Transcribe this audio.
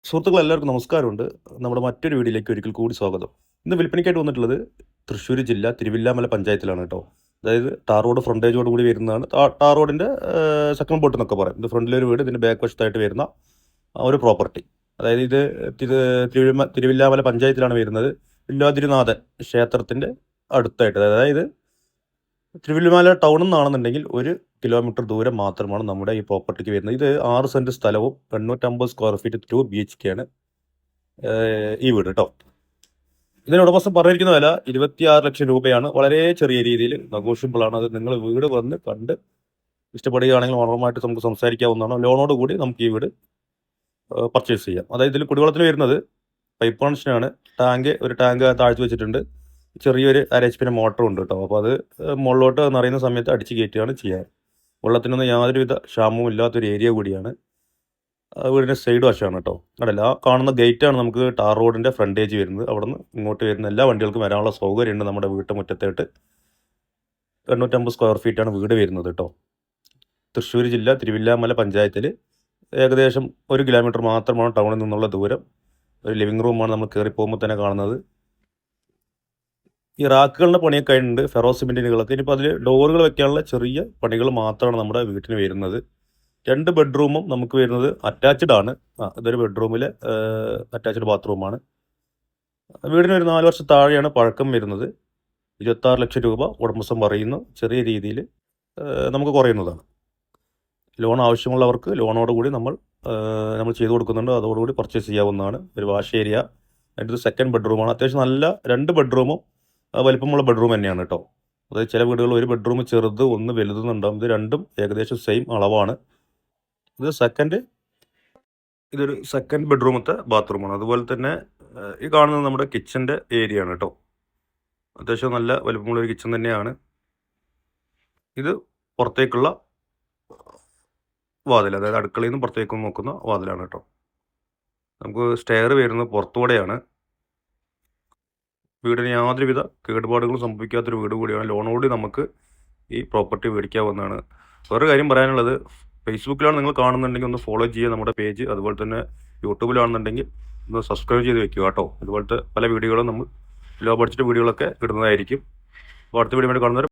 സുഹൃത്തുക്കളെ എല്ലാവർക്കും നമസ്കാരമുണ്ട്. നമ്മുടെ മറ്റൊരു വീഡിയോയിലേക്ക് ഒരിക്കൽ കൂടി സ്വാഗതം. ഇന്ന് വിൽപ്പനയ്ക്കായിട്ട് വന്നിട്ടുള്ളത് തൃശ്ശൂർ ജില്ല തിരുവില്ലാമല പഞ്ചായത്തിലാണ് കേട്ടോ. അതായത് ടാർ റോഡ് ഫ്രണ്ടേജോട് കൂടി വരുന്നതാണ്. ടാർ റോഡിൻ്റെ സെക്കൻഡ് ബോട്ട് എന്നൊക്കെ പറയും. ഇത് ഫ്രണ്ടിലൊരു വീട്, ഇതിൻ്റെ ബാക്ക് വശത്തായിട്ട് വരുന്ന ഒരു പ്രോപ്പർട്ടി. അതായത് തിരുവില്ലാമല പഞ്ചായത്തിലാണ് വരുന്നത്. വില്ലാതിരിനാഥൻ ക്ഷേത്രത്തിൻ്റെ അടുത്തായിട്ട്. അതായത് തിരുവല്ലുമല ടൗണിൽ നിന്നാണെന്നുണ്ടെങ്കിൽ 1 കിലോമീറ്റർ ദൂരം മാത്രമാണ് നമ്മുടെ ഈ പ്രോപ്പർട്ടിക്ക് വരുന്നത്. ഇത് 6 സെൻറ്റ് സ്ഥലവും 850 സ്ക്വയർ ഫീറ്റ് 2 BHK ആണ് ഈ വീട് കേട്ടോ. ഇതിന് ഉടമസ്ഥൻ പറഞ്ഞിരിക്കുന്ന വില 26 ലക്ഷം രൂപയാണ്. വളരെ ചെറിയ രീതിയിൽ നെഗോഷ്യബിൾ ആണ്. അത് നിങ്ങൾ വീട് വന്ന് കണ്ട് ഇഷ്ടപ്പെടുകയാണെങ്കിൽ ഓണറുമായിട്ട് നമുക്ക് സംസാരിക്കാവുന്നതാണ്. ലോണോട് കൂടി നമുക്ക് ഈ വീട് പർച്ചേസ് ചെയ്യാം. അതായത് ഇതിൽ കുടിവെള്ളത്തിന് വരുന്നത് പൈപ്പ് കണക്ഷനാണ്. ഒരു ടാങ്ക് താഴ്ത്തി വെച്ചിട്ടുണ്ട്. ചെറിയൊരു HP മോട്ടറും ഉണ്ട് കേട്ടോ. അപ്പോൾ അത് മുകളിലോട്ട് നിറയുന്ന സമയത്ത് അടിച്ച് കയറ്റുകയാണ് ചെയ്യാറ്. വെള്ളത്തിനൊന്നും യാതൊരുവിധ ക്ഷാമവും ഇല്ലാത്തൊരു ഏരിയ കൂടിയാണ്. വീടിൻ്റെ സൈഡ് വശമാണ് കേട്ടോ. അതല്ല, ആ കാണുന്ന ഗേറ്റാണ് നമുക്ക് ടാർ റോഡിൻ്റെ ഫ്രണ്ടേജ് വരുന്നത്. അവിടെ നിന്ന് ഇങ്ങോട്ട് വരുന്ന എല്ലാ വണ്ടികൾക്കും വരാനുള്ള സൗകര്യമുണ്ട്. നമ്മുടെ വീട്ടുമുറ്റത്തായിട്ട് 850 സ്ക്വയർ ഫീറ്റാണ് വീട് വരുന്നത് കേട്ടോ. തൃശ്ശൂർ ജില്ല തിരുവില്ലാമല പഞ്ചായത്തിൽ ഏകദേശം 1 കിലോമീറ്റർ മാത്രമാണ് ടൗണിൽ നിന്നുള്ള ദൂരം. ഒരു ലിവിങ് റൂമാണ് നമ്മൾ കയറി പോകുമ്പോൾ തന്നെ കാണുന്നത്. ഈ റാക്കുകളുടെ പണിയൊക്കെ ഉണ്ട്, ഫെറോ സിമെൻറ്റിനുകളൊക്കെ. ഇനിയിപ്പോൾ അതിൽ ഡോറുകൾ വെക്കാനുള്ള ചെറിയ പണികൾ മാത്രമാണ് നമ്മുടെ വീട്ടിന് വരുന്നത്. 2 ബെഡ്റൂമും നമുക്ക് വരുന്നത് അറ്റാച്ച്ഡ് ആണ്. ഇതൊരു ബെഡ്റൂമിൽ അറ്റാച്ച്ഡ് ബാത്റൂമാണ്. വീടിന് ഒരു 4 വർഷം താഴെയാണ് പഴക്കം വരുന്നത്. 26 ലക്ഷം രൂപ ഉടമസ്ഥൻ പറയുന്നു. ചെറിയ രീതിയിൽ നമുക്ക് കുറയുന്നതാണ്. ലോൺ ആവശ്യമുള്ളവർക്ക് ലോണോടുകൂടി നമ്മൾ ചെയ്തു കൊടുക്കുന്നുണ്ട്. അതോടുകൂടി പർച്ചേസ് ചെയ്യാവുന്നതാണ്. ഒരു വാഷ് ഏരിയ, അതിൻ്റെ ഒരു സെക്കൻഡ് ബെഡ്റൂമാണ്. അത്യാവശ്യം നല്ല 2 ബെഡ്റൂമും വലിപ്പമുള്ള ബെഡ്റൂം തന്നെയാണ് കേട്ടോ. അതായത് ചില വീടുകൾ ഒരു ബെഡ്റൂം ചെറുത്, ഒന്ന് വലുതെന്നുണ്ടാകും. ഇത് രണ്ടും ഏകദേശം സെയിം അളവാണ്. ഇതൊരു സെക്കൻഡ് ബെഡ്റൂമത്തെ ബാത്റൂമാണ്. അതുപോലെ തന്നെ ഈ കാണുന്നത് നമ്മുടെ കിച്ചൻ്റെ ഏരിയ ആണ് കേട്ടോ. അത്യാവശ്യം നല്ല വലിപ്പമുള്ളൊരു കിച്ചൺ തന്നെയാണ്. ഇത് പുറത്തേക്കുള്ള വാതിൽ, അതായത് അടുക്കളയിൽ നിന്ന് പുറത്തേക്ക് നോക്കുന്ന വാതിലാണ് കേട്ടോ. നമുക്ക് സ്റ്റെയർ വരുന്നത് പുറത്തുകൂടെയാണ്. വീടിന് യാതൊരുവിധ കേടുപാടുകളും സംഭവിക്കാത്തൊരു വീട് കൂടിയാണ്. ലോണോട് നമുക്ക് ഈ പ്രോപ്പർട്ടി മേടിക്കാവുന്നതാണ്. വേറൊരു കാര്യം പറയാനുള്ളത്, ഫേസ്ബുക്കിലാണ് നിങ്ങൾ കാണുന്നുണ്ടെങ്കിൽ ഒന്ന് ഫോളോ ചെയ്യുക നമ്മുടെ പേജ്. അതുപോലെ തന്നെ യൂട്യൂബിലാണെന്നുണ്ടെങ്കിൽ ഒന്ന് സബ്സ്ക്രൈബ് ചെയ്ത് വെക്കുക കേട്ടോ. ഇതുപോലത്തെ പല വീഡിയോകളും നമ്മൾ ലോ ബഡ്ജറ്റ് വീഡിയോകളൊക്കെ ഇടുന്നതായിരിക്കും. അപ്പോൾ അടുത്ത വീഡിയോ കാണുന്നവർ